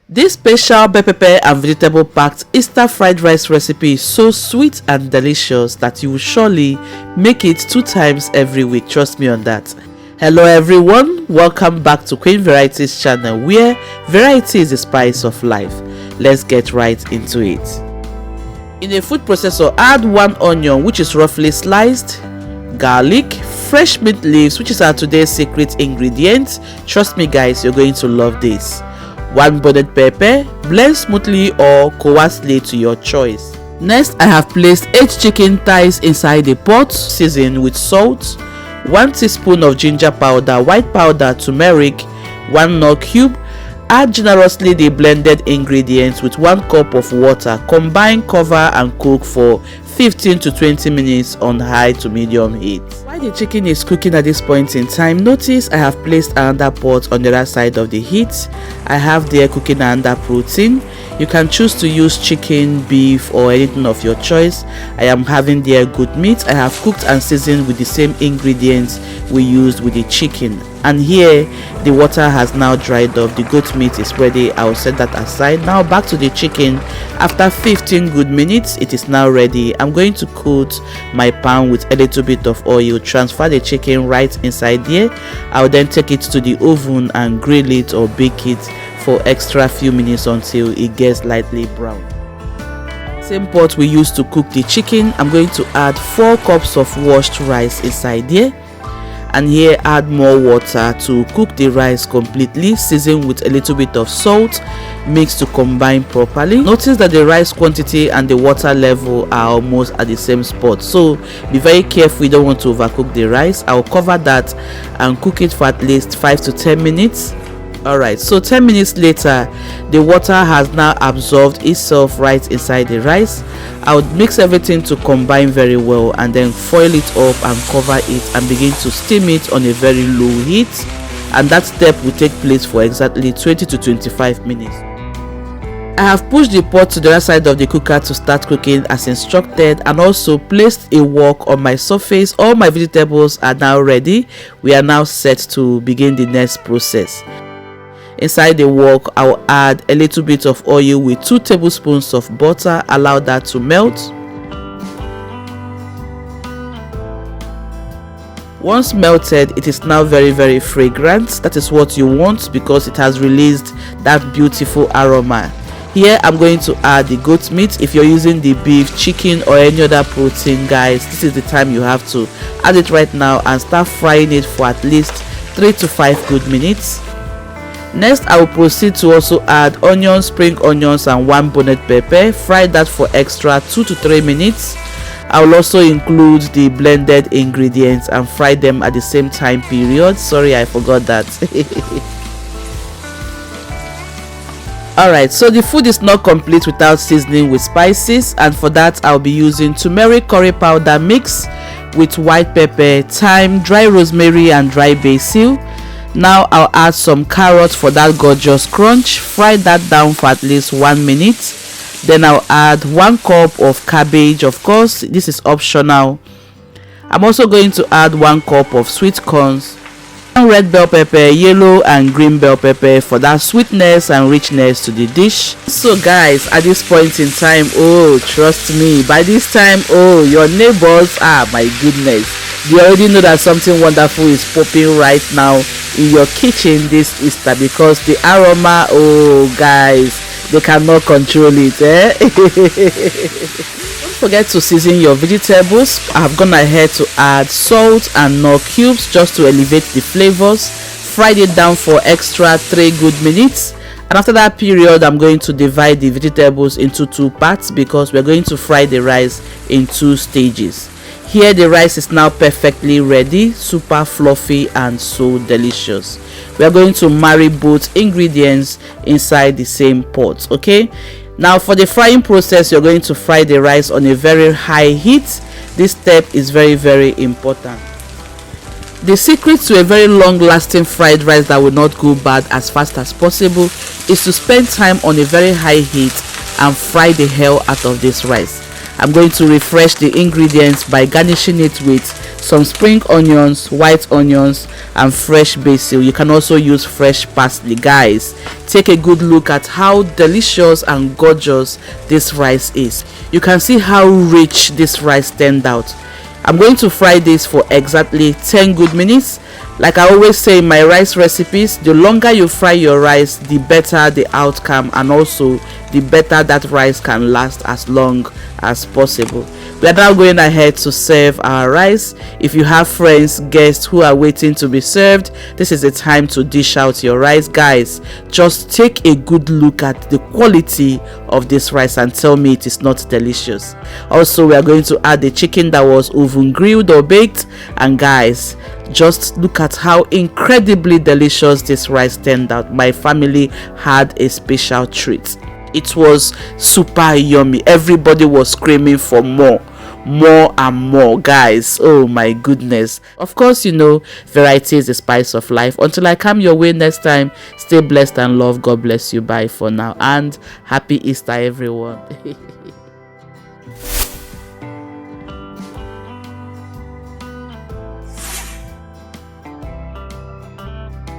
This special bell pepper and vegetable packed Easter fried rice recipe is so sweet and delicious that you will surely make it 2 times every week. Trust me on that. Hello everyone, welcome back to Queen Varieties channel, where variety is the spice of life. Let's get right into it. In a food processor, add 1 onion which is roughly sliced, garlic, fresh mint leaves which is our today's secret ingredient. Trust me guys, you're going to love this. 1 bonnet pepper, blend smoothly or coarsely to your choice. Next, I have placed 8 chicken thighs inside the pot, seasoned with salt, 1 teaspoon of ginger powder, white powder, turmeric, 1 KNOR cube. Add generously the blended ingredients with 1 cup of water. Combine, cover and cook for 15 to 20 minutes on high to medium heat. While the chicken is cooking at this point in time, notice I have placed another pot on the other side of the heat. I have there cooking another protein. You can choose to use chicken, beef or anything of your choice. I am having there goat meat. I have cooked and seasoned with the same ingredients we used with the chicken. And here the water has now dried off. The goat meat is ready. I will set that aside. Now back to the chicken. After 15 good minutes, it is now ready. I'm going to coat my pan with a little bit of oil. Transfer the chicken right inside there. I will then take it to the oven and grill it or bake it for extra few minutes until it gets lightly brown. Same pot we used to cook the chicken. I'm going to add 4 cups of washed rice inside there, and here add more water to cook the rice completely. Season with a little bit of salt, mix to combine properly. Notice that the rice quantity and the water level are almost at the same spot, so be very careful. You don't want to overcook the rice. I'll cover that and cook it for at least 5 to 10 minutes. Alright, so 10 minutes later, the water has now absorbed itself right inside the rice. I would mix everything to combine very well and then foil it up and cover it and begin to steam it on a very low heat, and that step will take place for exactly 20 to 25 minutes. I have pushed the pot to the other side of the cooker to start cooking as instructed, and also placed a wok on my surface. All my vegetables are now ready. We are now set to begin the next process. Inside the wok, I will add a little bit of oil with 2 tablespoons of butter. Allow that to melt. Once melted, it is now very fragrant. That is what you want because it has released that beautiful aroma. Here I'm going to add the goat meat. If you're using the beef, chicken or any other protein, guys, this is the time you have to add it right now and start frying it for at least 3 to 5 good minutes. Next, I will proceed to also add onions, spring onions and 1 bonnet pepper. Fry that for extra 2 to 3 minutes. I will also include the blended ingredients and fry them at the same time period. Sorry, I forgot that. Alright, so the food is not complete without seasoning with spices, and for that I'll be using turmeric curry powder mix with white pepper, thyme, dry rosemary and dry basil. Now I'll add some carrots for that gorgeous crunch. Fry that down for at least 1 minute. Then I'll add 1 cup of cabbage. Of course, this is optional. I'm also going to add 1 cup of sweet corns, 1 red bell pepper, yellow and green bell pepper for that sweetness and richness to the dish. So guys, at this point in time, oh trust me, by this time, oh your neighbors, my goodness, you already know that something wonderful is popping right now in your kitchen this Easter, because the aroma, oh guys, they cannot control it. Don't forget to season your vegetables. I've gone ahead to add salt and KNOR cubes just to elevate the flavors. Fried it down for extra 3 good minutes, and after that period I'm going to divide the vegetables into 2 parts because we're going to fry the rice in 2 stages. Here the rice is now perfectly ready, super fluffy and so delicious. We are going to marry both ingredients inside the same pot. Okay, now for the frying process, you're going to fry the rice on a very high heat. This step is very important. The secret to a very long lasting fried rice that will not go bad as fast as possible is to spend time on a very high heat and fry the hell out of this rice. I'm going to refresh the ingredients by garnishing it with some spring onions, white onions, and fresh basil. You can also use fresh parsley. Guys, take a good look at how delicious and gorgeous this rice is. You can see how rich this rice turned out. I'm going to fry this for exactly 10 good minutes. Like I always say in my rice recipes, the longer you fry your rice, the better the outcome, and also the better that rice can last as long as possible. We are now going ahead to serve our rice. If you have friends, guests who are waiting to be served, this is the time to dish out your rice. Guys, just take a good look at the quality of this rice and tell me it is not delicious. Also, we are going to add the chicken that was oven grilled or baked, and guys, just look at how incredibly delicious this rice turned out. My family had a special treat. It was super yummy. Everybody was screaming for more and more, guys. Oh my goodness. Of course, you know, variety is the spice of life. Until I come your way next time, stay blessed and love. God bless you. Bye for now, and happy Easter, everyone.